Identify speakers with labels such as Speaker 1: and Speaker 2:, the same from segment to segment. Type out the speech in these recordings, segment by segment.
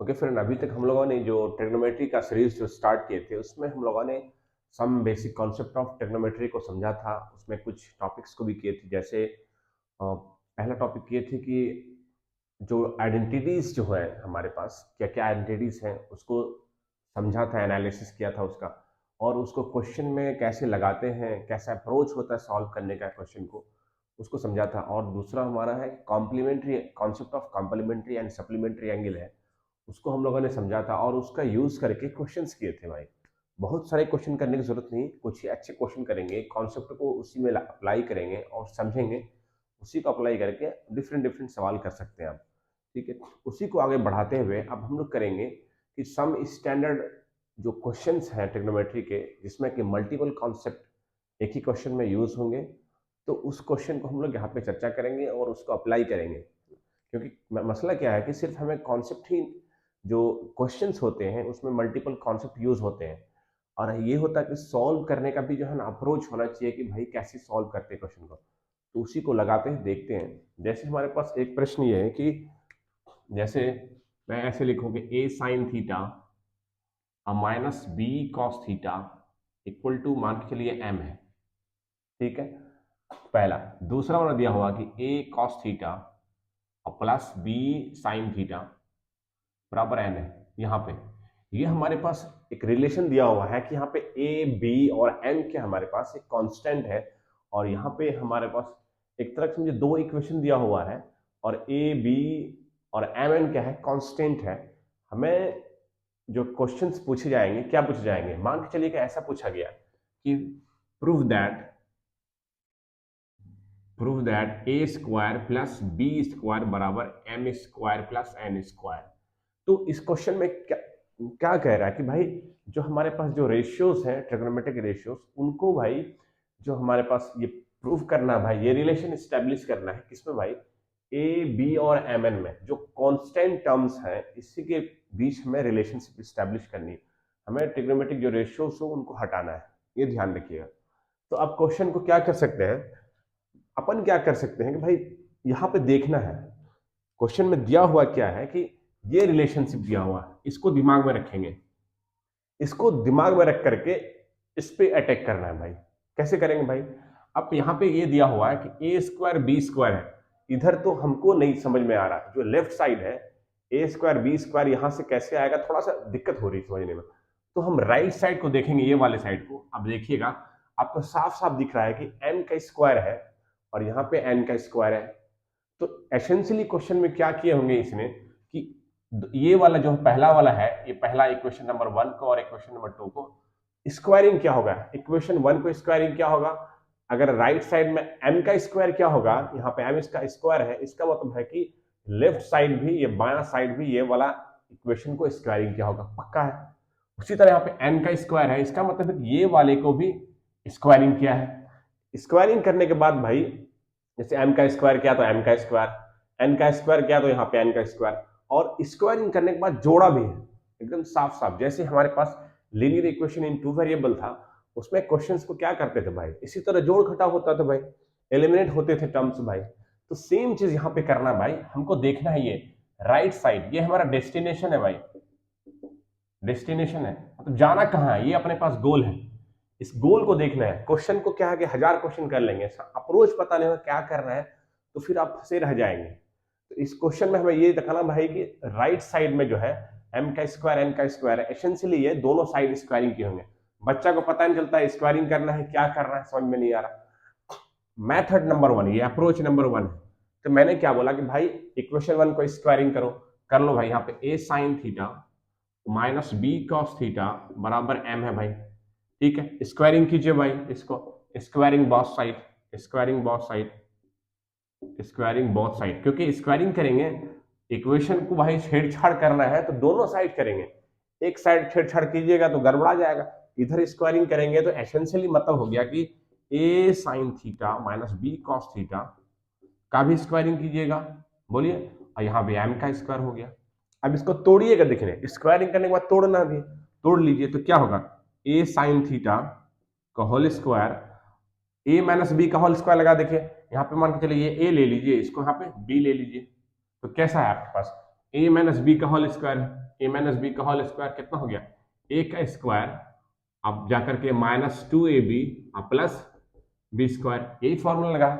Speaker 1: Okay friend, अभी तक हम लोगों ने जो ट्रिग्नोमेट्री का सीरीज जो स्टार्ट किए थे उसमें हम लोगों ने some basic concept of trigonometry को समझा था। उसमें कुछ टॉपिक्स को भी किए थे, जैसे पहला टॉपिक किए थे कि जो आइडेंटिटीज जो है हमारे पास, क्या क्या आइडेंटिटीज हैं उसको समझा था, एनालिसिस किया था उसका, और उसको क्वेश्चन में कैसे लगाते हैं, कैसा अप्रोच होता है सॉल्व करने का क्वेश्चन को, उसको समझा था। और दूसरा हमारा है complementary, concept of complementary and supplementary angle है, उसको हम लोगों ने समझा था और उसका यूज करके क्वेश्चंस किए थे भाई। बहुत सारे क्वेश्चन करने की जरूरत नहीं, कुछ ही अच्छे क्वेश्चन करेंगे, कॉन्सेप्ट को उसी में अप्लाई करेंगे और समझेंगे, उसी को अप्लाई करके डिफरेंट डिफरेंट सवाल कर सकते हैं आप। ठीक है, उसी को आगे बढ़ाते हुए अब हम लोग करेंगे कि सम स्टैंडर्ड जो क्वेश्चंस हैं ट्रिग्नोमेट्री के, जिसमें कि मल्टीपल कॉन्सेप्ट एक ही क्वेश्चन में यूज होंगे, तो उस क्वेश्चन को हम लोग यहाँ पे चर्चा करेंगे और उसको अप्लाई करेंगे। क्योंकि मसला क्या है कि सिर्फ हमें कॉन्सेप्ट ही, जो क्वेश्चंस होते हैं उसमें मल्टीपल कॉन्सेप्ट यूज होते हैं, और ये होता है कि सॉल्व करने का भी जो है ना अप्रोच होना चाहिए कि भाई कैसे सॉल्व करते हैं क्वेश्चन को, तो उसी को लगाते हैं, देखते हैं। जैसे हमारे पास एक प्रश्न ये है कि जैसे मैं ऐसे लिखूं कि A sine theta minus B cos theta equal to, मान के चलिए एम है। ठीक है, पहला। दूसरा वाला दिया हुआ कि ए कॉस थीटा और प्लस बी साइन थीटा बराबर एन है। यहाँ पे ये हमारे पास एक रिलेशन दिया हुआ है कि यहाँ पे ए बी और एन के हमारे पास एक कांस्टेंट है, और यहाँ पे हमारे पास एक तरह से मुझे दो इक्वेशन दिया हुआ है, और ए बी और एम एन क्या है, कांस्टेंट है। हमें जो क्वेश्चंस पूछे जाएंगे, क्या पूछे जाएंगे, मान के चलिए कि ऐसा पूछा गया कि prove that A square plus B square बराबर M square plus N square. तो इस क्वेश्चन में क्या क्या कह रहा है कि भाई जो हमारे पास जो रेशियोज हैं, ट्रिग्नोमेट्रिक रेशियोज, उनको भाई जो हमारे पास ये प्रूव करना है भाई, ये रिलेशन स्टैब्लिश करना है किसमें भाई, ए बी और एम एन में जो कांस्टेंट टर्म्स हैं, इसी के बीच हमें रिलेशनशिप स्टैब्लिश करनी है। हमें ट्रिग्नोमेट्रिक जो रेशियोज हो उनको हटाना है, ये ध्यान रखिएगा। तो अब क्वेश्चन को क्या कर सकते हैं, अपन क्या कर सकते हैं कि भाई यहाँ पे देखना है क्वेश्चन में दिया हुआ क्या है, कि ये रिलेशनशिप दिया हुआ है, इसको दिमाग में रखेंगे, इसको दिमाग में रख करके इस पे अटैक करना है भाई। कैसे करेंगे भाई, अब यहाँ पे ये दिया हुआ है कि ए स्क्वायर बी स्क्वायर है, इधर तो हमको नहीं समझ में आ रहा, जो लेफ्ट साइड है ए स्क्वायर बी स्क्वायर यहां से कैसे आएगा, थोड़ा सा दिक्कत हो रही समझने में। तो हम राइट साइड को देखेंगे, ये वाले साइड को। अब देखिएगा आपको साफ साफ दिख रहा है कि एन का स्क्वायर है और यहाँ पे एन का स्क्वायर है। तो एसेंशियली क्वेश्चन में क्या किए होंगे इसने कि ये वाला जो पहला वाला है, ये पहला इक्वेशन नंबर 1 को और इक्वेशन नंबर 2 को स्क्वायरिंग क्या होगा, इक्वेशन 1 को स्क्वायरिंग क्या होगा, अगर राइट साइड में m का स्क्वायर क्या होगा, यहाँ पे m इसका स्क्वायर है, इसका मतलब है कि लेफ्ट साइड भी, ये बायां साइड भी, ये वाला इक्वेशन को स्क्वायरिंग क्या होगा, पक्का है। उसी तरह यहाँ पे n का स्क्वायर है, इसका मतलब है कि ये वाले को भी स्क्वायरिंग किया है। स्क्वायरिंग करने के बाद भाई, जैसे m का स्क्वायर किया तो m का स्क्वायर, n का स्क्वायर किया तो यहाँ पे n का स्क्वायर, और स्क्वायरिंग करने के बाद जोड़ा भी है एकदम साफ साफ। जैसे हमारे पास linear equation in two variable था, उसमें क्वेश्चंस को क्या करते थे भाई, इसी तरह जोड़ घटाव होता था भाई, एलिमिनेट होते थे टर्म्स भाई। तो सेम चीज यहाँ पे करना भाई, हमको देखना है ये राइट साइड, ये हमारा डेस्टिनेशन है भाई, डेस्टिनेशन है मतलब जाना कहाँ है, ये अपने पास गोल है, इस गोल को देखना है। क्वेश्चन को क्या है कि 1000 क्वेश्चन कर लेंगे, अप्रोच पता नहीं होगा क्या करना है, तो फिर आप फंसे रह जाएंगे। तो इस क्वेश्चन में हमें ये दिखाना भाई कि राइट साइड में जो है m का स्क्वायर n का स्क्वायर है, एसेंशियली ये दोनों साइड स्क्वायरिंग के होंगे। बच्चा को पता नहीं चलता है स्क्वायरिंग करना है, क्या करना है समझ में नहीं आ रहा। मेथड नंबर 1, ये अप्रोच नंबर 1 है। तो मैंने क्या बोला कि भाई इक्वेशन 1 को स्क्वायरिंग करो, कर लो भाई। यहाँ पे a sine theta minus B cos theta बराबर m है भाई। ठीक है, स्क्वायरिंग कीजिए भाई, इसको squaring both side, squaring both side, squaring both side, क्योंकि स्क्वायरिंग करेंगे इक्वेशन को भाई छेड़छाड़ करना है तो दोनों साइड करेंगे, एक साइड छेड़छाड़ कीजिएगा तो गड़बड़ा जाएगा। इधर स्क्वायरिंग करेंगे तो एसेंशियली मतलब हो गया कि A sine theta minus B cos theta का भी स्क्वायरिंग कीजिएगा, बोलिए, और यहाँ पे एम का स्क्वायर हो गया। अब इसको तोड़िएगा, देखने स्क्वायरिंग करने के बाद तोड़ना भी, तोड़ लीजिए तो क्या होगा, ए साइन थीटा का होल स्क्वायर, ए माइनस बी का होल स्क्वायर लगा, देखिए यहाँ पे मान के चलिए ए ले लीजिए, इसको यहाँ पे बी ले लीजिए, तो कैसा है आपके पास ए माइनस बी का होल स्क्वायर, ए माइनस बी का होल स्क्वायर कितना हो गया, ए का स्क्वायर, अब जाकर के -2ab प्लस बी स्क्वायर, यही फॉर्मूला लगा।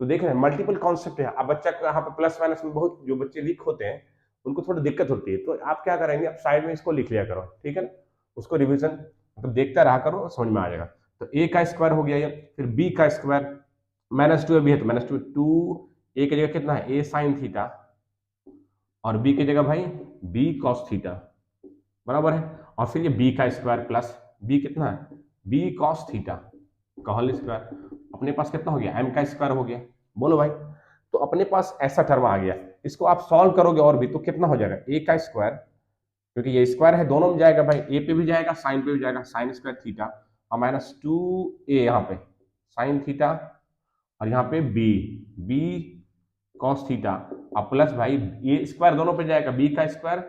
Speaker 1: तो देख रहे हैं मल्टीपल कॉन्सेप्ट है। अब बच्चा को यहाँ पे प्लस माइनस में बहुत, जो बच्चे वीक होते हैं उनको थोड़ी दिक्कत होती है, तो आप क्या करेंगे, आप साइड में इसको लिख लिया करो, ठीक है ना, उसको रिवीजन मतलब देखता रहा करो, समझ में आ जाएगा। तो ए का स्क्वायर हो गया ये, फिर बी का स्क्वायर, -2 भी है तो -2 ए की जगह कितना है, ए साइन थीटा, और बी की जगह भाई बी कॉस थीटा, बराबर है। और फिर ये बी का स्क्वायर प्लस बी कितना है, बी कॉस थीटा का होल स्क्वायर, अपने पास कितना हो गया, एम का स्क्वायर हो गया। बोलो भाई, तो अपने पास ऐसा टर्म आ गया। इसको आप सॉल्व करोगे और भी तो कितना हो जाएगा, ए का स्क्वायर, क्योंकि ये स्क्वायर है दोनों में जाएगा भाई, ए पे भी जाएगा साइन पे भी जाएगा, साइन स्क्वायर थीटा, और -2a यहाँ पे साइन थीटा, और यहाँ पे बी बी कॉस थीटा, और प्लस भाई ये स्क्वायर दोनों पे जाएगा, बी का स्क्वायर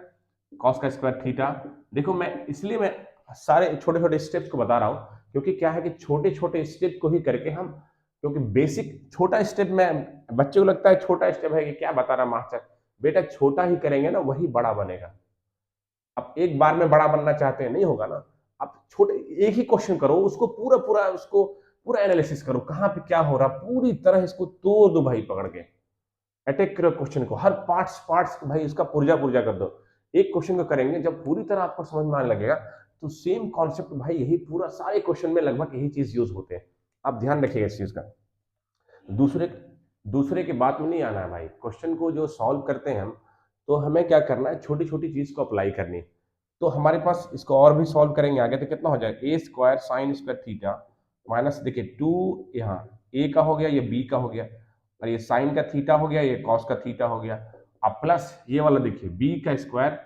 Speaker 1: कॉस का स्क्वायर थीटा। देखो मैं इसलिए मैं सारे छोटे छोटे स्टेप्स को बता रहा हूँ, क्योंकि क्या है कि छोटे छोटे स्टेप को ही करके हम, क्योंकि बेसिक छोटा स्टेप में बच्चे को लगता है छोटा स्टेप है कि क्या बता रहा मास्टर, बेटा छोटा ही करेंगे ना वही बड़ा बनेगा। अब एक बार में बड़ा बनना चाहते हैं, नहीं होगा ना। आप छोटे एक ही क्वेश्चन करो, उसको पूरा पूरा उसको पूरा एनालिसिस करो, कहाँ पे क्या हो रहा, पूरी तरह इसको तोड़ दो भाई, पकड़ के अटैक करो क्वेश्चन को, हर पार्ट्स पार्ट्स भाई उसका पुर्जा पुर्जा कर दो। एक क्वेश्चन को करेंगे जब पूरी तरह आपको समझ में आने लगेगा, तो सेम कॉन्सेप्ट भाई यही पूरा सारे क्वेश्चन में लगभग यही चीज यूज होते हैं। आप ध्यान रखिएगा इस चीज का। दूसरे दूसरे की बात में नहीं आना है भाई, क्वेश्चन को जो सॉल्व करते हैं हम, तो हमें क्या करना है, छोटी छोटी चीज को अप्लाई करनी है। तो हमारे पास इसको और भी सॉल्व करेंगे आगे, तो कितना हो जाएगा, A square sine square theta minus, देखिए 2 यहाँ ए का हो गया, ये बी का हो गया, और ये साइन का थीटा हो गया, ये कॉस का थीटा हो गया, अब प्लस ये वाला देखिए बी का स्क्वायर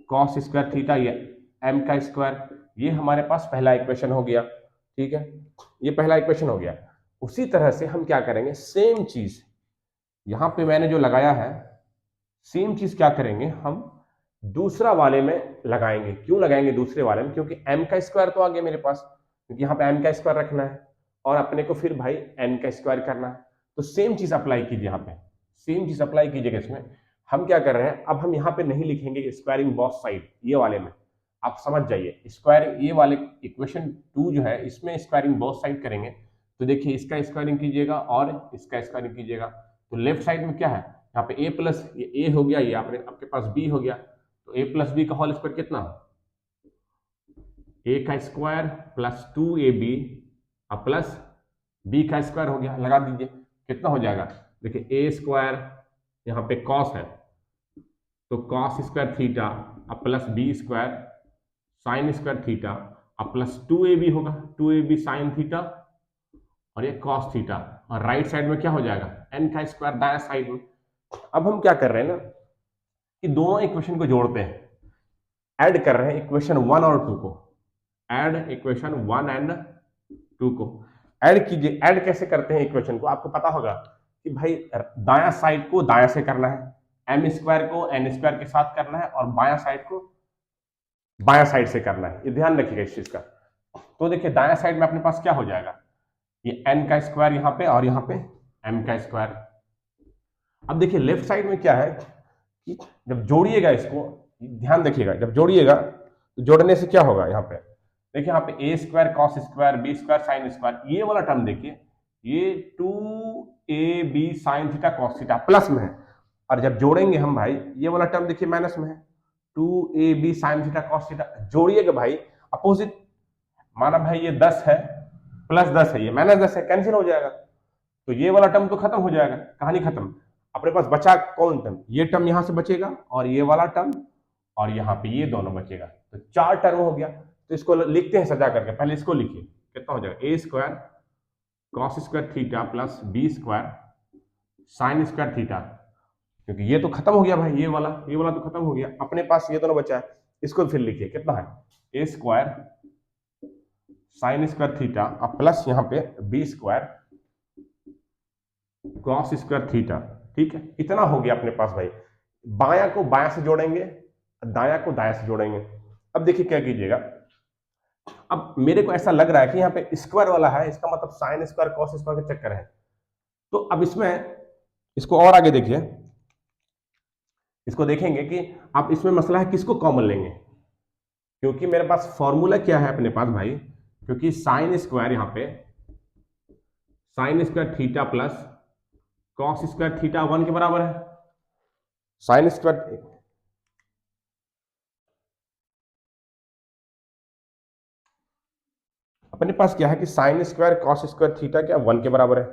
Speaker 1: कॉस स्क्वायर थीटा, ये एम का स्क्वायर, ये हमारे पास पहला इक्वेशन हो गया, ठीक है, ये पहला इक्वेशन हो गया। उसी तरह से हम क्या करेंगे, सेम चीज यहां पे मैंने जो लगाया है, सेम चीज क्या करेंगे हम दूसरा वाले में लगाएंगे। क्यों लगाएंगे दूसरे वाले में, क्योंकि m का स्क्वायर तो आ गया मेरे पास, क्योंकि यहाँ पे m का स्क्वायर रखना है, और अपने को फिर भाई n का स्क्वायर करना है। तो सेम चीज अप्लाई कीजिए यहाँ पे, सेम चीज अप्लाई कीजिएगा इसमें। हम क्या कर रहे हैं, अब हम यहाँ पे नहीं लिखेंगे स्क्वायरिंग बोथ साइड, ये वाले में आप समझ जाइए, स्क्वायर ये वाले इक्वेशन 2 जो है इसमें स्क्वायरिंग बोथ साइड करेंगे। तो देखिए इसका स्क्वायरिंग कीजिएगा और इसका स्क्वायरिंग कीजिएगा, तो लेफ्ट साइड में क्या है, यहाँ पे a प्लस ये a हो गया, ये आपके पास b हो गया, तो a प्लस बी का होल स्क्वायर कितना, a का square plus 2ab plus b का स्क्वायर हो गया, लगा दीजिए कितना हो जाएगा, देखिए a स्क्वायर यहाँ पे cos है, तो cos स्क्वायर थीटा अब plus b square sine square theta अब प्लस 2ab होगा, 2ab साइन थीटा, और ये cos थीटा, और राइट साइड में क्या हो जाएगा, n का स्क्वायर दाएं साइड में। अब हम क्या कर रहे हैं ना, कि दोनों इक्वेशन को जोड़ते हैं, ऐड कर रहे हैं इक्वेशन 1 और 2 को, ऐड इक्वेशन 1 एंड 2 को ऐड कीजिए। ऐड कैसे करते हैं इक्वेशन को, आपको पता होगा कि भाई दायां साइड को दायां से करना है, एम स्क्वायर को एन स्क्वायर के साथ करना है, और बायां साइड को बायां साइड से करना है, ये ध्यान रखिएगा इस चीज का। तो देखिए दायां साइड में अपने पास क्या हो जाएगा, ये एन का स्क्वायर यहाँ पे और यहाँ पे एम का स्क्वायर। अब देखिए लेफ्ट साइड में क्या है कि जब जोड़िएगा इसको, ध्यान रखिएगा, जब जोड़िएगा तो जोड़ने से क्या होगा, यहाँ पे देखिए, यहाँ पे A square cos square B square sine square, ये वाला टर्म देखिए, ये 2ab sine theta cos theta plus में है, और जब जोड़ेंगे हम भाई ये वाला टर्म देखिए माइनस में है, 2ab sine theta cos theta, जोड़िएगा भाई अपोजिट, माना भाई ये 10 है प्लस 10 है, ये माइनस 10 है, कैंसिल हो जाएगा, तो ये वाला टर्म तो खत्म हो जाएगा, कहानी खत्म। अपने पास बचा कौन टर्म, ये टर्म यहां से बचेगा और ये वाला टर्म, और यहाँ पे ये दोनों बचेगा, तो 4 टर्म हो गया। तो इसको लिखते हैं सजा करके, पहले इसको लिखिए कितना हो जाएगा, A square cos square theta plus B square sine square theta, क्योंकि ये तो खत्म हो गया भाई, ये वाला तो खत्म हो गया, अपने पास ये दोनों बचा है, इसको फिर लिखिए कितना है, A square sine square theta अब प्लस यहाँ पे B square cos square theta, ठीक है, इतना हो गया अपने पास भाई। बायां को बायां से जोड़ेंगे, दायां को दायां से जोड़ेंगे। अब देखिए क्या कीजिएगा, अब मेरे को ऐसा लग रहा है कि यहाँ पे स्क्वायर वाला है, इसका मतलब साइन स्क्वायर कॉस स्क्वायर का चक्कर है, तो अब इसमें इसको और आगे देखिए, इसको देखेंगे कि आप इसमें मसला है किसको कॉमन लेंगे, क्योंकि मेरे पास फॉर्मूला क्या है अपने पास भाई, क्योंकि साइन स्क्वायर यहां पे sign square theta plus cos square theta 1 के बराबर है। साइन स्क्वायर अपने पास क्या है कि sine square cos square theta क्या 1 के बराबर है।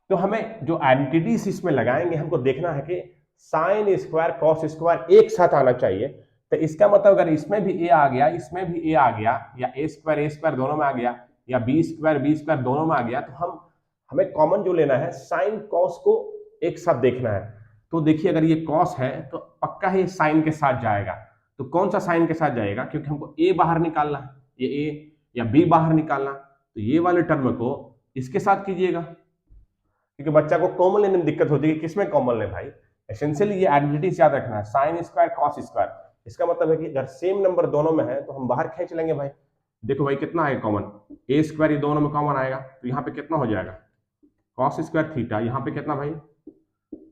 Speaker 1: तो हमें जो आइडेंटिटीज इसमें लगाएंगे हमको देखना है कि साइन स्क्वायर कॉस स्क्वायर एक साथ आना चाहिए। तो इसका मतलब अगर इसमें भी ए आ गया, इसमें भी ए आ गया, या ए स्क्वायर दोनों में आ गया, या बी स्क्वायर दोनों में आ गया, तो हमें कॉमन जो लेना है साइन कॉस को एक साथ देखना है। तो देखिए अगर ये कॉस है तो पक्का ही साइन के साथ जाएगा। तो कौन सा साइन के साथ जाएगा, क्योंकि हमको ए बाहर निकालना है, ये ए या बी बाहर निकालना, तो ये वाले टर्म को इसके साथ कीजिएगा, क्योंकि बच्चा को कॉमन लेने में दिक्कत होती है कि किसमें कॉमन ले भाई। एसेंशियली ये आइडेंटिटी याद रखना है, साइन स्क्वायर कॉस स्क्वायर, इसका मतलब है कि अगर सेम नंबर दोनों में है तो हम बाहर खींच लेंगे भाई। देखो भाई कितना आएगा कॉमन, ए स्क्वायर ये दोनों में कॉमन आएगा, तो यहाँ पे कितना हो जाएगा कॉस स्क्वायर थीटा, यहाँ पे कितना भाई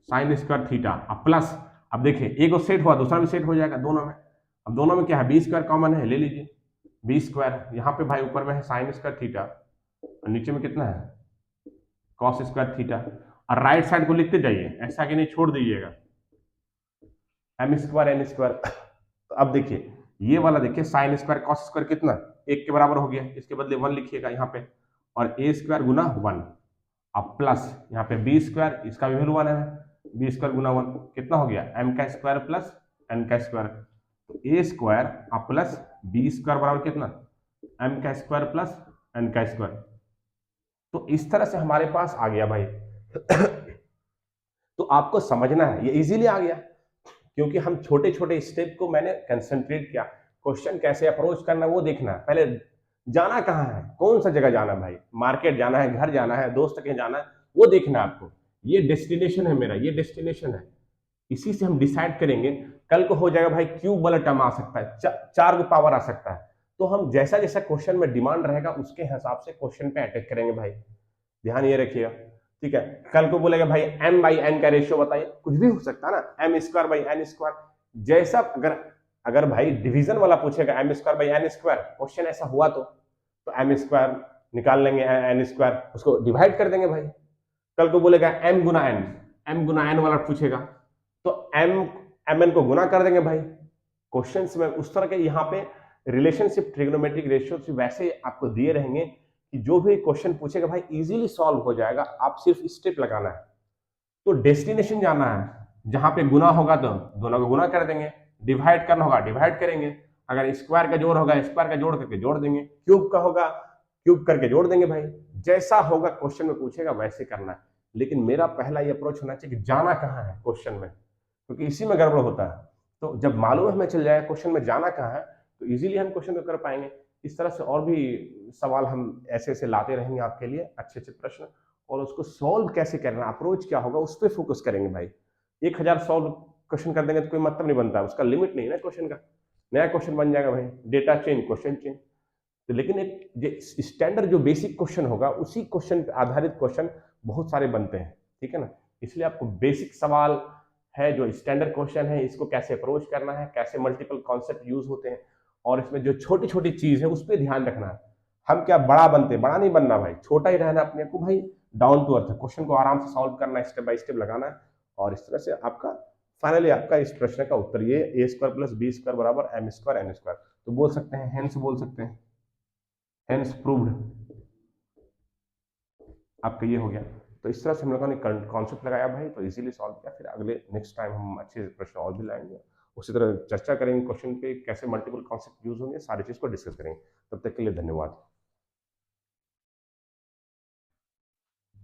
Speaker 1: साइन स्क्वायर थीटा, अब प्लस, अब देखिए एक सेट हुआ दूसरा भी सेट हो जाएगा दोनों में। अब दोनों में क्या है, बी स्क्वायर कॉमन है, ले लीजिए बी स्क्वायर, यहाँ पे भाई ऊपर में है साइन स्क्वायर थीटा और नीचे में कितना है कॉस स्क्वायर थीटा, और राइट साइड को लिखते जाइए, ऐसा कि नहीं छोड़ दीजिएगा एम स्क्वायर एन स्क्वायर। तो अब देखिए ये वाला देखिए साइन स्क्वायर कॉस स्क्वायर कितना एक के बराबर हो गया, इसके बदले 1 लिखिएगा यहाँ पे, और ए स्क्वायर गुना 1, अब प्लस यहाँ पे बी स्क्वायर, इसका भी वैल्यू 1 है, बी स्क्वायर गुना 1 कितना हो गया एम का स्क्वायर प्लस एन का स्क्वायर, तो ए स्क्वायर अब प्लस बी स्क्वायर बराबर कितना एम का स्क्वायर प्लस एन का स्क्वायर। तो इस तरह से हमारे पास आ गया भाई। तो आपको समझना है ये इजीली आ गया, क्योंकि हम छोटे छोटे स्टेप को मैंने कंसंट्रेट किया। क्वेश्चन कैसे अप्रोच करना वो देखना है, पहले जाना कहाँ है, कौन सा जगह जाना है भाई, मार्केट जाना है, घर जाना है, दोस्त के जाना है, वो देखना है आपको। ये डेस्टिनेशन है मेरा, ये डेस्टिनेशन है, इसी से हम डिसाइड करेंगे। कल को हो जाएगा भाई क्यूब वाला टर्म आ सकता है, 4 को पावर आ सकता है, तो हम जैसा जैसा क्वेश्चन में डिमांड रहेगा उसके हिसाब से क्वेश्चन पे अटैक करेंगे भाई, ध्यान ये रखिएगा। ठीक है, कल को बोलेगा भाई m बाई n का रेशियो बताइए, कुछ भी हो सकता है ना, M square by N square, जैसा अगर अगर भाई डिवीजन वाला पूछेगा M square by N square, question ऐसा हुआ तो एम स्क्वायर निकाल लेंगे, एन स्क्वायर उसको डिवाइड कर देंगे भाई। कल को बोलेगा एम गुना एन वाला पूछेगा तो एम एन को गुना कर देंगे भाई। क्वेश्चंस में उस तरह के यहाँ पे रिलेशनशिप ट्रिग्नोमेट्रिक रेशियो वैसे आपको दिए रहेंगे कि जो भी क्वेश्चन पूछेगा भाई इजीली सॉल्व हो जाएगा, आप सिर्फ स्टेप लगाना है। तो डेस्टिनेशन जाना है, जहां पे गुना होगा तो दोनों को गुना कर देंगे, डिवाइड करना होगा डिवाइड करेंगे, अगर स्क्वायर का जोड़ होगा स्क्वायर का जोड़ करके जोड़ देंगे, क्यूब का होगा क्यूब करके जोड़ देंगे भाई। जैसा होगा क्वेश्चन में पूछेगा वैसे करना है, लेकिन मेरा पहला ये अप्रोच होना चाहिए कि जाना कहाँ है क्वेश्चन में, क्योंकि इसी में गड़बड़ होता है। तो जब मालूम हमें चल जाए क्वेश्चन में जाना कहाँ है तो इजीली हम क्वेश्चन को कर पाएंगे। इस तरह से और भी सवाल हम ऐसे ऐसे लाते रहेंगे आपके लिए, अच्छे अच्छे प्रश्न, और उसको सॉल्व कैसे करना, अप्रोच क्या होगा उस पर फोकस करेंगे भाई। 1000 सॉल्व क्वेश्चन कर देंगे तो कोई मतलब नहीं बनता, उसका लिमिट नहीं है ना क्वेश्चन का, नया क्वेश्चन बन जाएगा भाई, डेटा चेंज क्वेश्चन चेंज। तो लेकिन एक स्टैंडर्ड जो बेसिक क्वेश्चन होगा उसी क्वेश्चन पर आधारित क्वेश्चन बहुत सारे बनते हैं, ठीक है ना। इसलिए आपको बेसिक सवाल है जो स्टैंडर्ड क्वेश्चन है, इसको कैसे अप्रोच करना है, कैसे मल्टीपल कॉन्सेप्ट यूज होते हैं, और इसमें जो छोटी छोटी चीज है उस पर ध्यान रखना है। हम क्या बड़ा बनते, बड़ा नहीं बनना भाई, छोटा ही रहना अपने को भाई, डाउन टू अर्थ है, क्वेश्चन को आराम से सॉल्व करना है, स्टेप बाय स्टेप लगाना है, और इस तरह से आपका फाइनली आपका इस प्रश्न का उत्तर ये ए स्क्वायर प्लस बी स्क्वायर बराबर एम स्क्वायर एन स्क्वायर। तो बोल सकते हैं हेंस, बोल सकते हैं हेंस प्रूव्ड, आपका ये हो गया। तो इस तरह से हम लोगों ने कॉन्सेप्ट लगाया भाई, तो इजीली सॉल्व किया। फिर अगले नेक्स्ट टाइम हम अच्छे प्रश्न और भी लाएंगे, उसी तरह चर्चा करेंगे क्वेश्चन पे कैसे मल्टीपल कॉन्सेप्ट यूज होंगे, सारी चीज को डिस्कस करेंगे। तब तक के लिए धन्यवाद।